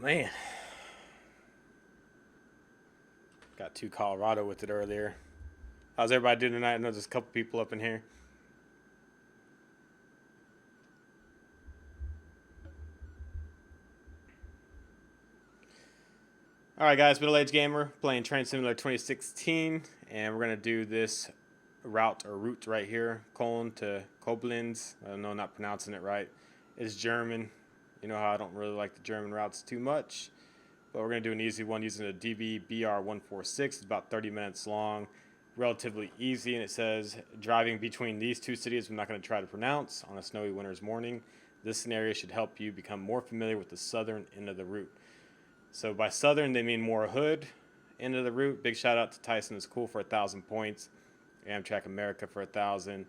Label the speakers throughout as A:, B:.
A: Man. Got to Colorado with it earlier. How's everybody doing tonight? I know there's a couple people up in here. Alright guys, MiddleAgedGamer playing Train Simulator 2016, and we're going to do this route right here, Koln to Koblenz. I don't know, not pronouncing it right. It's German. You know how I don't really like the German routes too much, but we're going to do an easy one using a DB BR146. It's about 30 minutes long, relatively easy, and it says driving between these two cities I'm not going to try to pronounce on a snowy winter's morning. This scenario should help you become more familiar with the southern end of the route. So by southern, they mean more hood end of the route. Big shout out to Tyson is Cool for 1,000 points. Amtrak America for 1,000.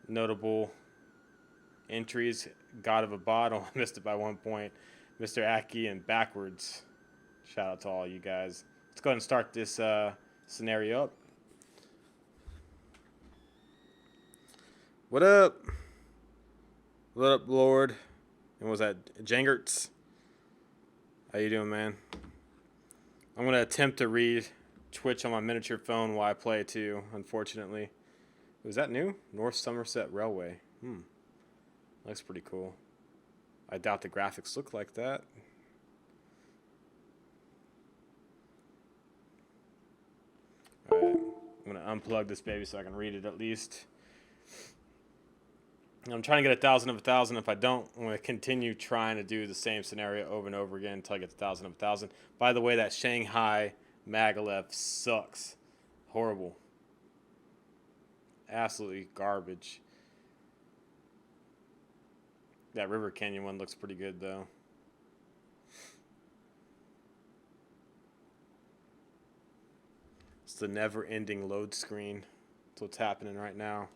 A: Notable entries: God of a Bottle, missed it by 1 point. Mr. Aki and Backwards. Shout out to all you guys. Let's go ahead and start this scenario up. What up? What up, Lord? And what was that? Jangerts? How you doing, man? I'm going to attempt to read Twitch on my miniature phone while I play too, unfortunately. Was that new? North Somerset Railway. Looks pretty cool. I doubt the graphics look like that. Alright, I'm going to unplug this baby so I can read it at least. I'm trying to get 1,000 of 1,000. If I don't, I'm going to continue trying to do the same scenario over and over again until I get 1,000 of 1,000. By the way, that Shanghai Maglev sucks. Horrible. Absolutely garbage. That River Canyon one looks pretty good, though. It's the never-ending load screen. That's what's happening right now.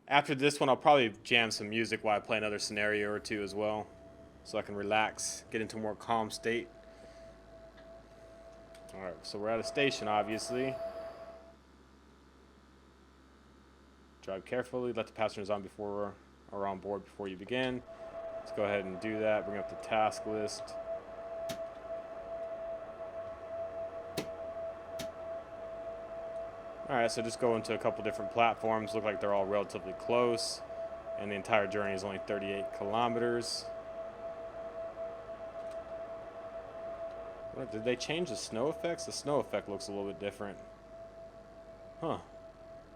A: After this one, I'll probably jam some music while I play another scenario or two as well, so I can relax, get into a more calm state. Alright, so we're at a station, obviously. Drive carefully, let the passengers on board before you begin. Let's go ahead and do that. Bring up the task list. Alright, so just go into a couple different platforms. Look like they're all relatively close. And the entire journey is only 38 kilometers. What, did they change the snow effects? The snow effect looks a little bit different. Huh.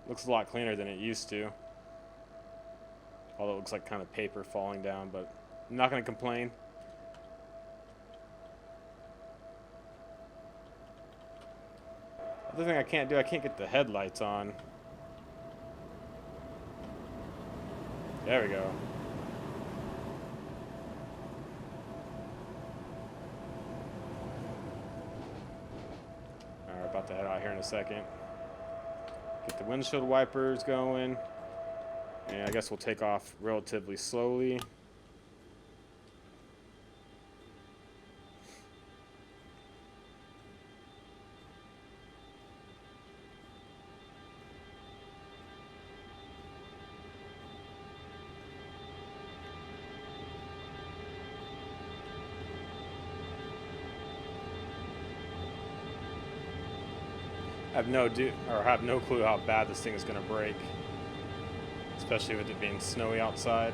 A: Looks a lot cleaner than it used to. Although it looks like kind of paper falling down, but I'm not going to complain. Other thing I can't do, I can't get the headlights on. There we go. Alright, about to head out here in a second. Get the windshield wipers going. And I guess we'll take off relatively slowly. I have no clue how bad this thing is going to break, especially with it being snowy outside.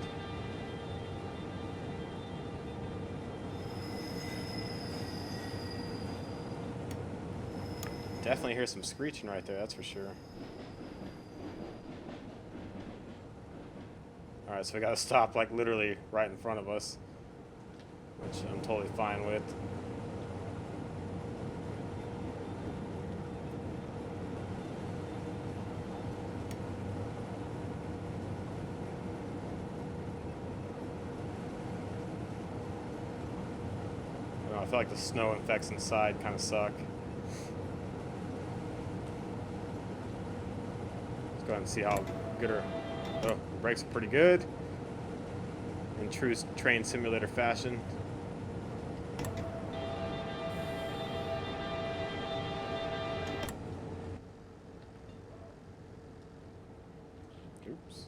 A: Definitely hear some screeching right there, that's for sure. Alright, so we got to stop like literally right in front of us, which I'm totally fine with. I feel like the snow effects inside kind of suck. Let's go ahead and see how good the brakes are pretty good. In true train simulator fashion. Oops.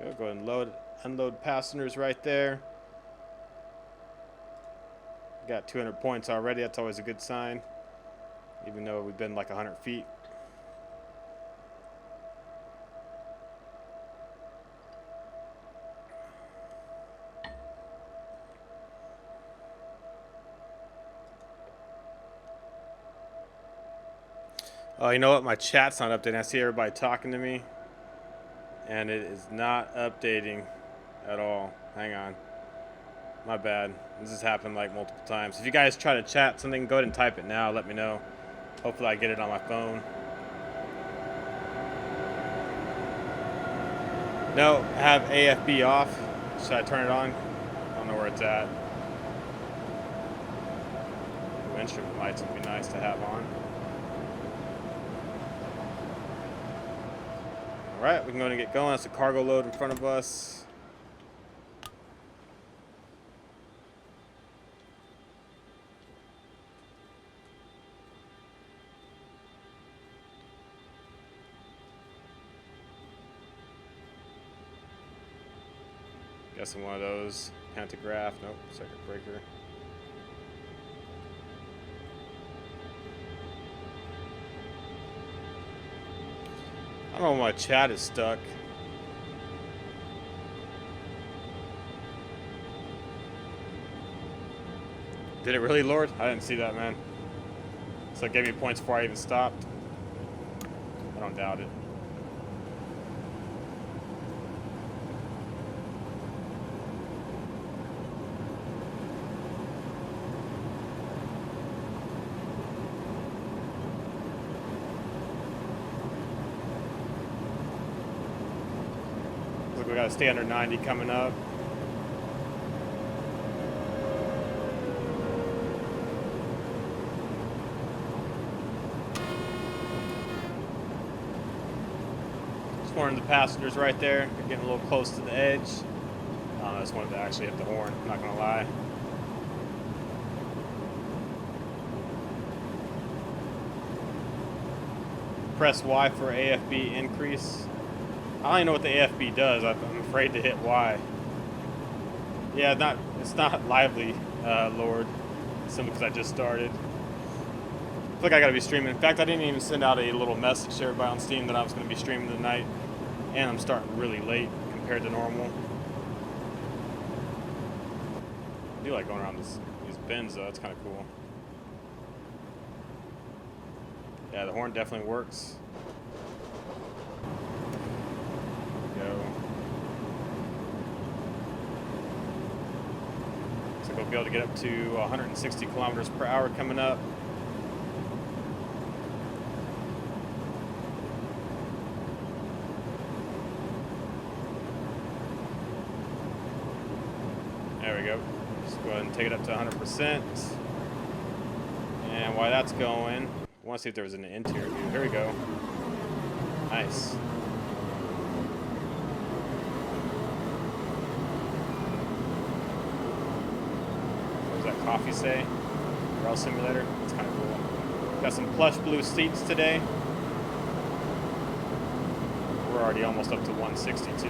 A: Go ahead and unload passengers right there. Got 200 points already. That's always a good sign, even though we've been like 100 feet. Oh, you know what? My chat's not updating. I see everybody talking to me, and it is not updating at all. Hang on. My bad. This has happened like multiple times. If you guys try to chat something, go ahead and type it now. Let me know. Hopefully I get it on my phone. No, I have AFB off. Should I turn it on? I don't know where it's at. Instrument lights would be nice to have on. Alright, we can go and get going. That's a cargo load in front of us. Guessing one of those. Pantograph. Nope. Circuit breaker. I don't know why my chat is stuck. Did it really, Lord? I didn't see that, man. So it gave me points before I even stopped. I don't doubt it. We got a stay under 90 coming up. Just warning the passengers right there. They're getting a little close to the edge. I just wanted to actually hit the horn, I'm not gonna lie. Press Y for AFB increase. I don't even know what the AFB does. I'm afraid to hit Y. Yeah, it's not lively, Lord. Simply because I just started. I feel like I gotta be streaming. In fact, I didn't even send out a little message to everybody on Steam that I was gonna be streaming tonight. And I'm starting really late compared to normal. I do like going around these bends though, that's kinda cool. Yeah, the horn definitely works. We'll be able to get up to 160 kilometers per hour coming up. There we go. Just go ahead and take it up to 100%. And while that's going, I want to see if there was an interior view. Here we go. Nice. Coffee say, Rail Simulator. It's kind of cool. Got some plush blue seats today. We're already almost up to 162.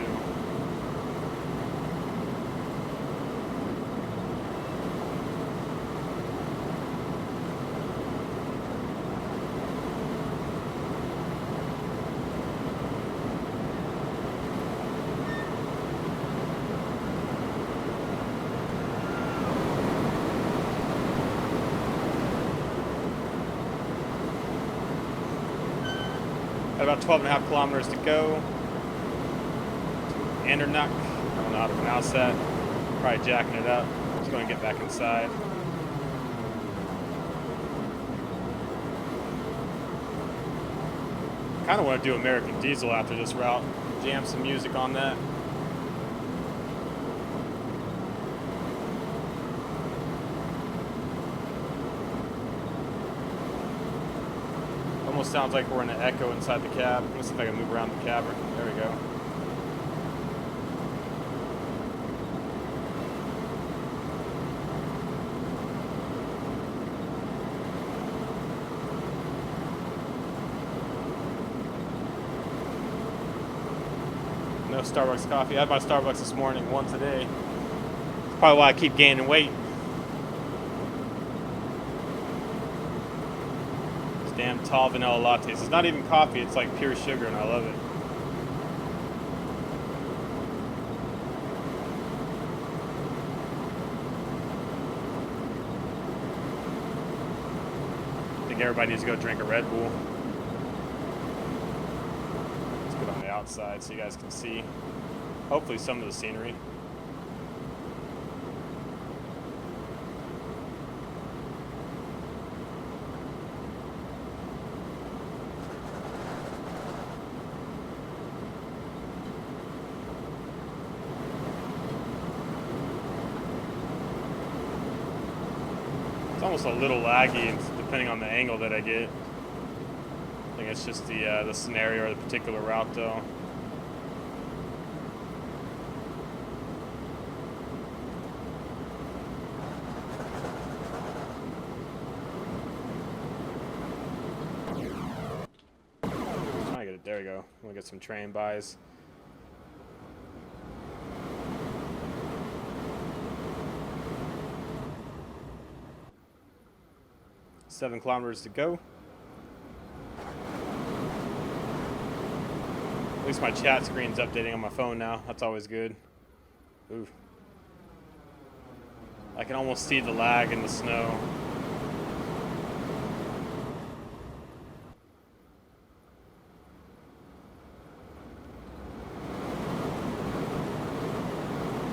A: About 12.5 kilometers to go. Andernach. I don't know how to pronounce that. Probably jacking it up. Just going to get back inside. Kind of want to do American Diesel after this route. Jam some music on that. Almost sounds like we're in an echo inside the cab. Let's see if I can move around the cab. There we go. No enough Starbucks coffee. I had my Starbucks this morning once a day. That's probably why I keep gaining weight. These damn tall vanilla lattes. It's not even coffee, it's like pure sugar, and I love it. I think everybody needs to go drink a Red Bull. Let's get on the outside so you guys can see, hopefully, some of the scenery. It's almost a little laggy depending on the angle that I get. I think it's just the scenario or the particular route though. Trying to get it. There we go. We'll get some train buys. Seven kilometers to go. At least my chat screen's updating on my phone now. That's always good. Ooh. I can almost see the lag in the snow.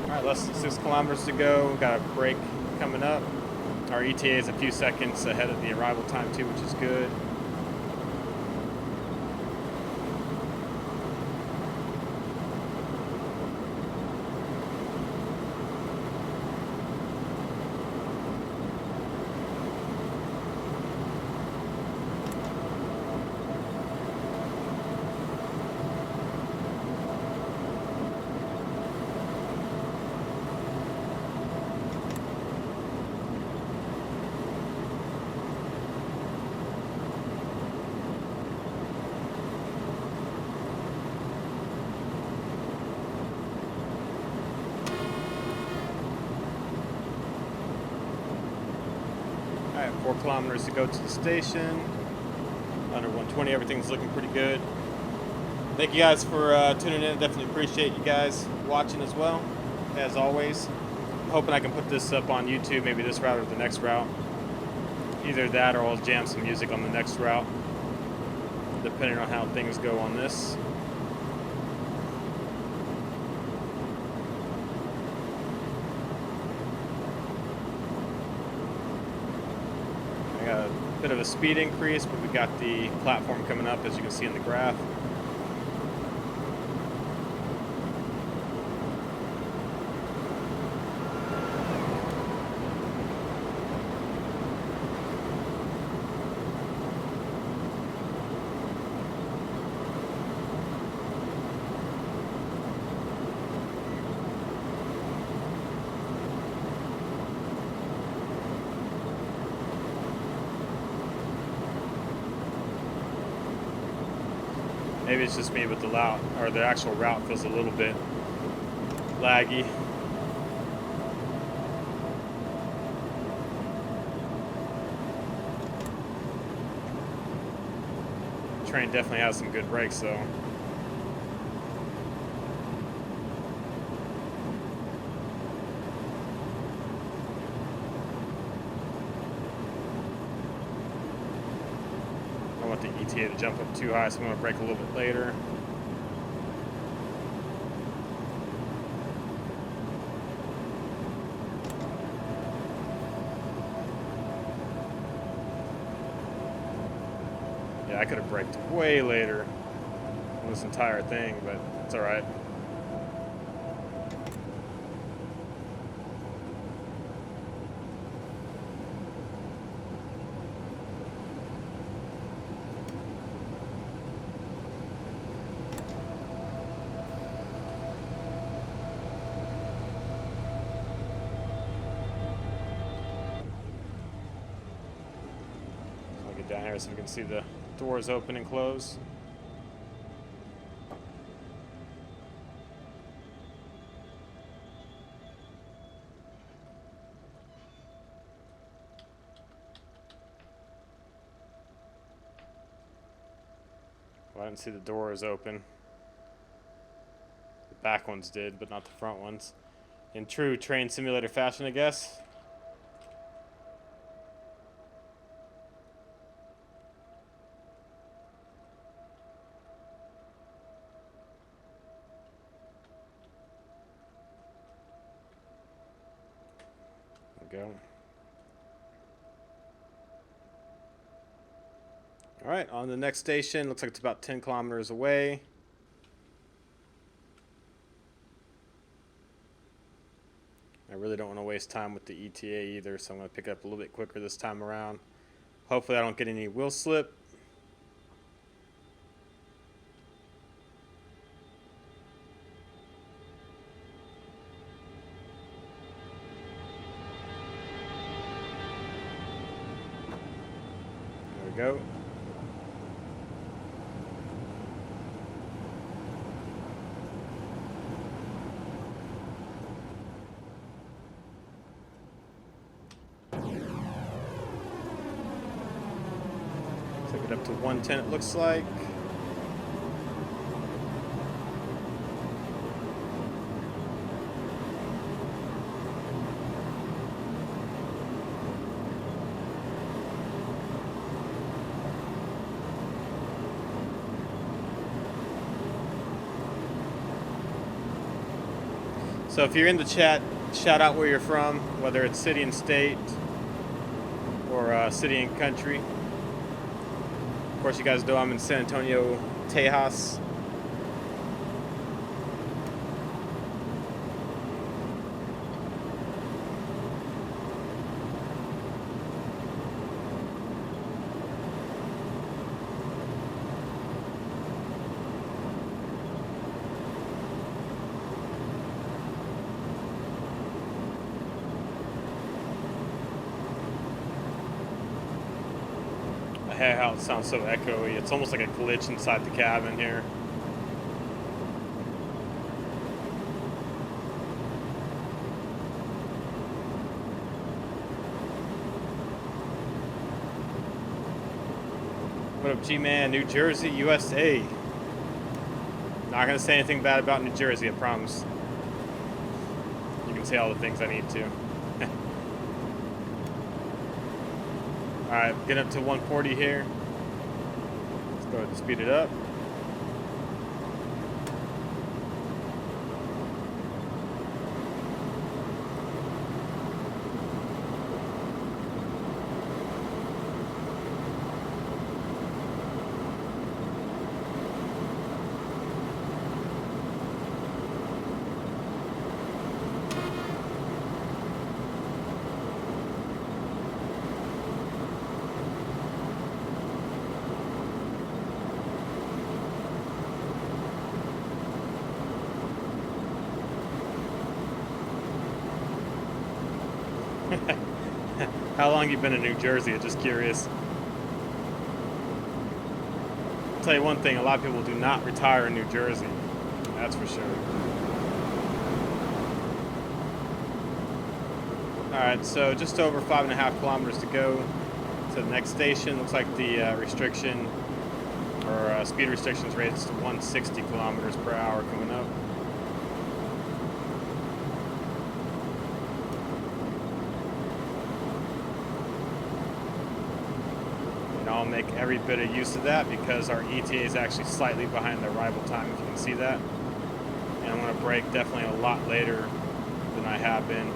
A: Alright, less than 6 kilometers to go. Got a break coming up. Our ETA is a few seconds ahead of the arrival time too, which is good. Alright, 4 kilometers to go to the station. Under 120, everything's looking pretty good. Thank you guys for tuning in. Definitely appreciate you guys watching as well, as always. I'm hoping I can put this up on YouTube, maybe this route or the next route. Either that or I'll jam some music on the next route, depending on how things go on this. A bit of a speed increase, but we got the platform coming up, as you can see in the graph. Maybe it's just me, but the actual route feels a little bit laggy. The train definitely has some good brakes though. The ETA to jump up too high, so I'm going to brake a little bit later. Yeah, I could have braked way later on this entire thing, but it's alright. Down here so we can see the doors open and close. didn't see the doors open. The back ones did, but not the front ones. In true train simulator fashion, I guess. There we go. Alright, on the next station, looks like it's about 10 kilometers away. I really don't want to waste time with the ETA either, so I'm going to pick it up a little bit quicker this time around. Hopefully I don't get any wheel slip. There we go. Took it up to 110 it looks like. So if you're in the chat, shout out where you're from, whether it's city and state or city and country. Of course, you guys know I'm in San Antonio, Tejas. How it sounds so echoey. It's almost like a glitch inside the cabin here. What up, G-Man? New Jersey, USA. Not gonna say anything bad about New Jersey, I promise. You can say all the things I need to. Alright, getting up to 140 here. Let's go ahead and speed it up. How long you been in New Jersey? I'm just curious. I'll tell you one thing, a lot of people do not retire in New Jersey. That's for sure. Alright, so just over 5.5 kilometers to go to the next station. Looks like the restriction, or speed restrictions rates to 160 kilometers per hour coming up. I'll make every bit of use of that because our ETA is actually slightly behind the arrival time, if you can see that. And I'm going to brake definitely a lot later than I have been.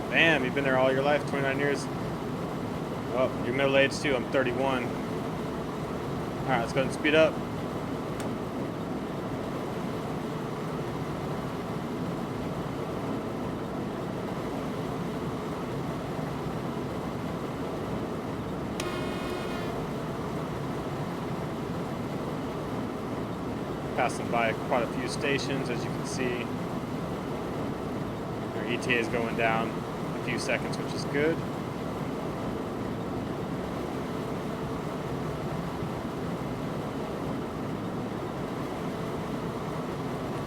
A: Bam, you've been there all your life, 29 years. Oh, you're middle-aged too, I'm 31. Alright, let's go ahead and speed up. Passing by quite a few stations, as you can see. Our ETA is going down a few seconds, which is good.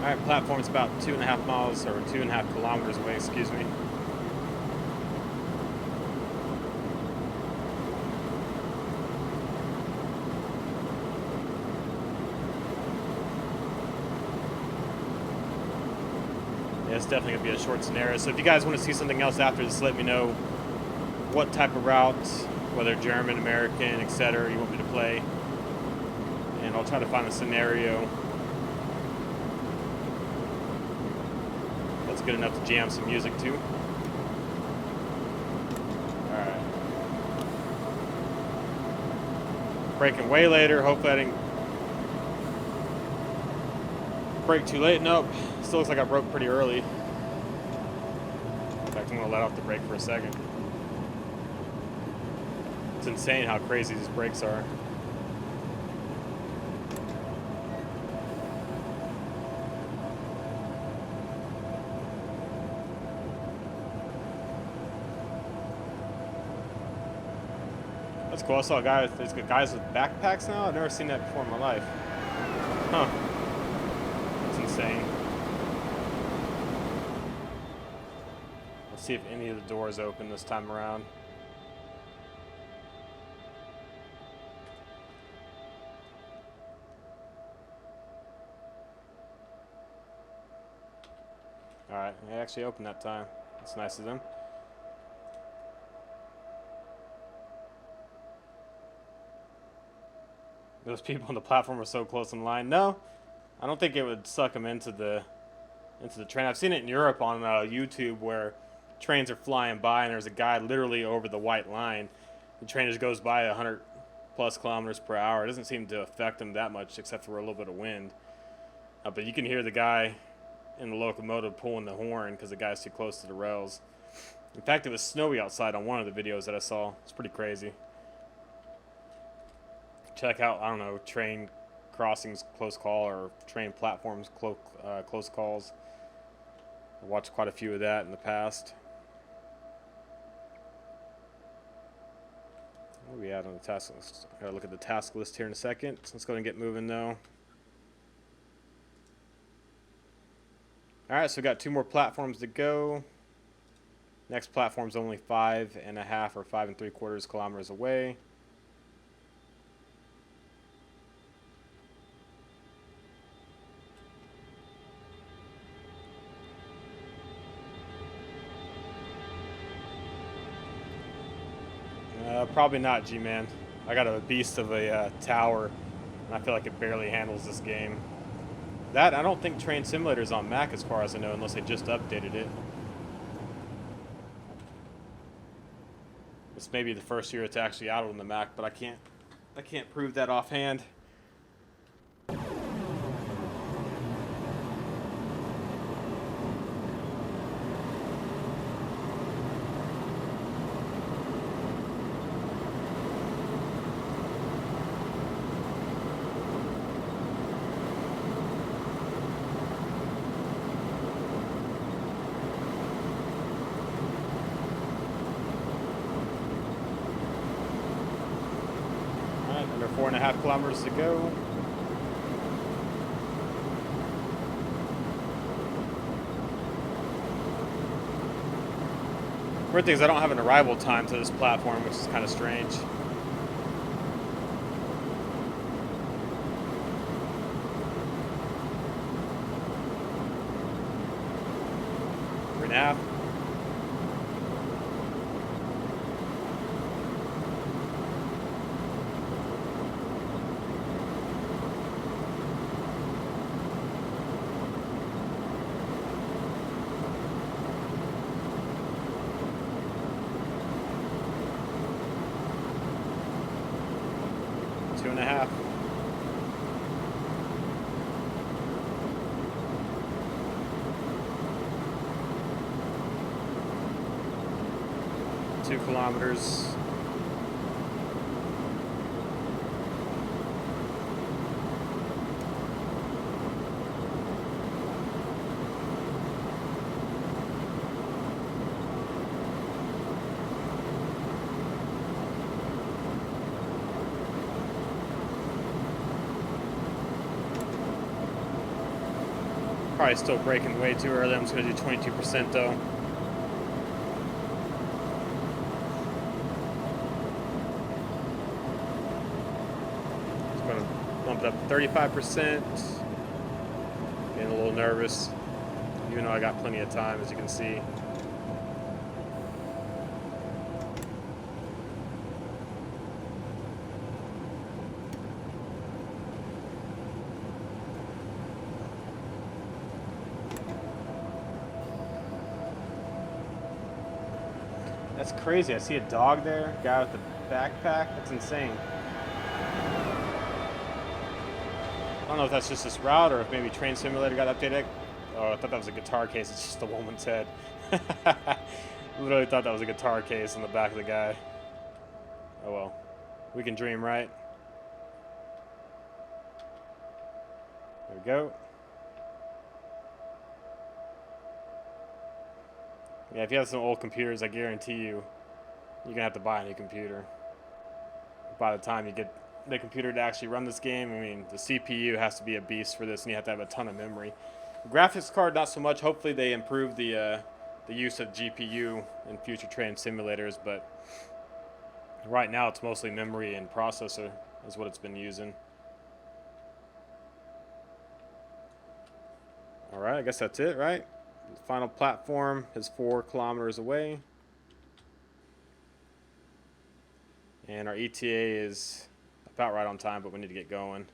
A: Alright, platform's about 2.5 miles, or 2.5 kilometers away, excuse me. Yeah, it's definitely going to be a short scenario. So if you guys want to see something else after this, let me know what type of route, whether German, American, etc., you want me to play. And I'll try to find a scenario that's good enough to jam some music to. Alright. Braking way later. Hopefully I didn't brake too late. Nope. Still looks like I broke pretty early. In fact, I'm going to let off the brake for a second. It's insane how crazy these brakes are. That's cool. I saw a guy with, there's guys with backpacks now. I've never seen that before in my life. Huh. That's insane. Let's see if any of the doors open this time around. Alright, they actually opened that time. That's nice of them. Those people on the platform are so close in line. No, I don't think it would suck them into the train. I've seen it in Europe on YouTube where trains are flying by and there's a guy literally over the white line. The train just goes by 100+ kilometers per hour. It doesn't seem to affect them that much except for a little bit of wind. But you can hear the guy in the locomotive pulling the horn because the guy's too close to the rails. In fact, it was snowy outside on one of the videos that I saw. It's pretty crazy. Check out, I don't know, train crossings close call or train platforms close calls. I watched quite a few of that in the past. What are we at on the task list? I gotta look at the task list here in a second. Let's go ahead and get moving though. Alright, so we got 2 more platforms to go. Next platform's only 5.5 or 5 3/4 kilometers away. Probably not, G-Man. I got a beast of a tower, and I feel like it barely handles this game. That, I don't think Train Simulator's on Mac as far as I know, unless they just updated it. This may be the first year it's actually out on the Mac, but I can't prove that offhand. Under 4.5 kilometers to go. Weird thing is I don't have an arrival time to this platform, which is kind of strange. Three and a half. Two and a half. Two kilometers. Probably still braking way too early. I'm just going to do 22% though. Just going to bump it up to 35%. Getting a little nervous, even though I got plenty of time, as you can see. That's crazy. I see a dog there, guy with the backpack. That's insane. I don't know if that's just this route or if maybe Train Simulator got updated. Oh, I thought that was a guitar case. It's just a woman's head. Literally thought that was a guitar case on the back of the guy. Oh well. We can dream, right? There we go. Yeah, if you have some old computers, I guarantee you're going to have to buy a new computer. By the time you get the computer to actually run this game, I mean, the CPU has to be a beast for this, and you have to have a ton of memory. The graphics card, not so much. Hopefully they improve the use of GPU in future train simulators, but right now it's mostly memory and processor is what it's been using. Alright, I guess that's it, right? The final platform is 4 kilometers away. And our ETA is about right on time, but we need to get going.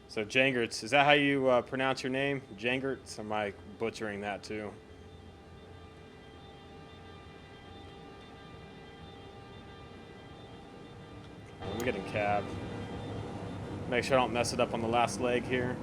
A: So Jangerts, is that how you pronounce your name? Jangerts? Or am I butchering that too? I'm getting cab. Make sure I don't mess it up on the last leg here.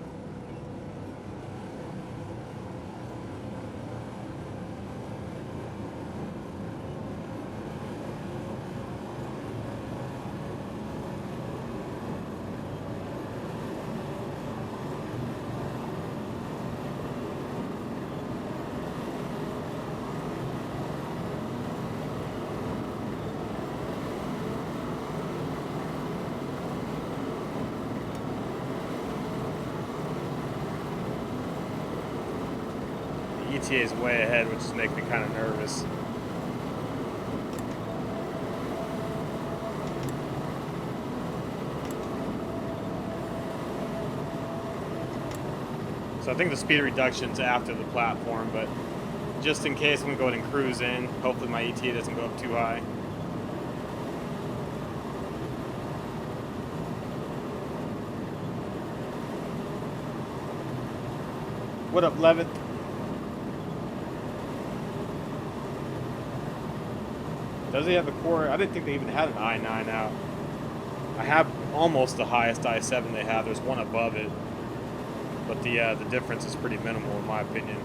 A: ETA is way ahead, which is making me kind of nervous. So I think the speed reduction's after the platform, but just in case, I'm going to go ahead and cruise in. Hopefully my ETA doesn't go up too high. What up, Levitt? Does he have a core? I didn't think they even had an i9 out. I have almost the highest i7 they have. There's one above it. But the difference is pretty minimal in my opinion.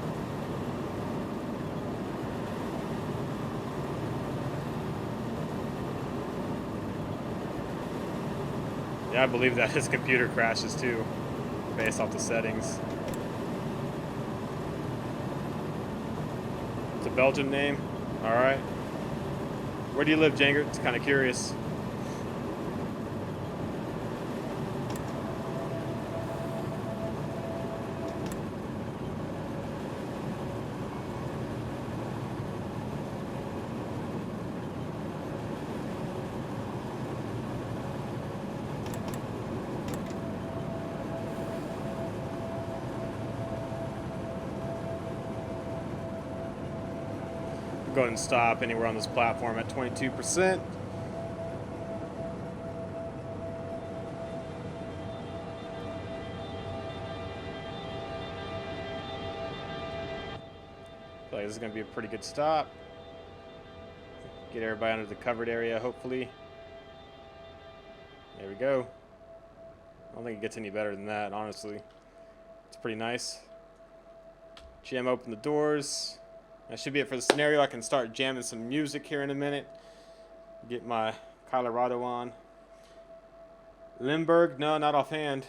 A: Yeah, I believe that his computer crashes too, based off the settings. It's a Belgian name? Alright. Where do you live, Janger? It's kind of curious. Go ahead and stop anywhere on this platform at 22%. I feel like this is going to be a pretty good stop. Get everybody under the covered area, hopefully. There we go. I don't think it gets any better than that, honestly. It's pretty nice. Jam open the doors. That should be it for the scenario. I can start jamming some music here in a minute. Get my Colorado on. Limburg? No, not offhand.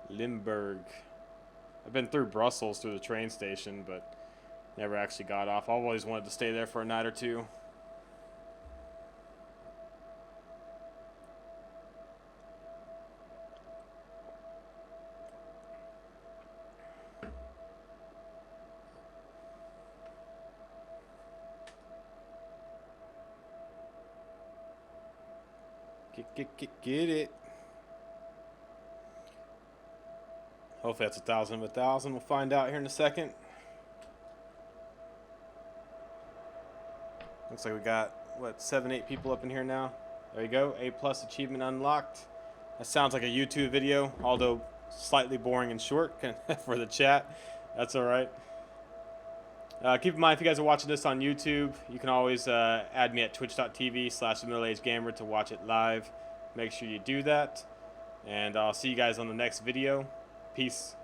A: Limburg. I've been through Brussels through the train station, but never actually got off. I've always wanted to stay there for a night or two. Get it. Hopefully that's 1,000 of 1,000. We'll find out here in a second. Looks like we got, what, 7, 8 people up in here now. There you go. A+ achievement unlocked. That sounds like a YouTube video, although slightly boring and short for the chat. That's all right. Keep in mind, if you guys are watching this on YouTube, you can always add me at twitch.tv/MiddleAgedGamer to watch it live. Make sure you do that. And I'll see you guys on the next video. Peace.